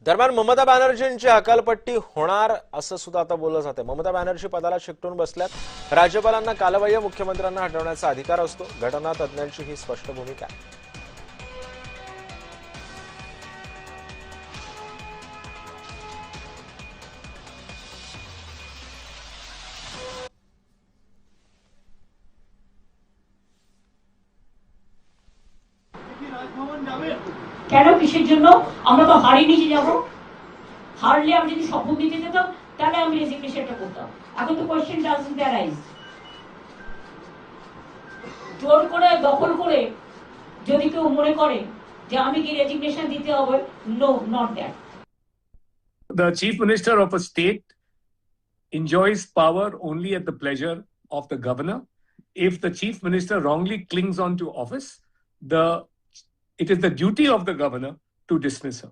दरम्यान ममता बॅनर्जींची हकालपट्टी होणार असं सुद्धा आता बोललं जाते. ममता बॅनर्जी पदाला चिकटून बसल्यात. राज्यपालांना कालबाह्य मुख्यमंत्र्यांना हटवण्याचा अधिकार असतो. घटना तज्ज्ञांची ही स्पष्ट भूमिका आहे. কেন কিসের জন্য আমরা তো হারিয়ে নিচে যাব? হারলে আমি যদি শপথ নিতে যেতাম তাহলে আমি রেজিগনেশনটা করতাম। এখন তো কোয়েশ্চেন ডাজন্ট অ্যারাইজ। জোর করে দখল করে যদি কেউ মনে করে যে আমি কি রেজিগনেশন দিতে হবে, no, not that. The chief minister of a state enjoys power only at the pleasure of the governor. If the chief minister wrongly clings on to office, it is the duty of the governor to dismiss her.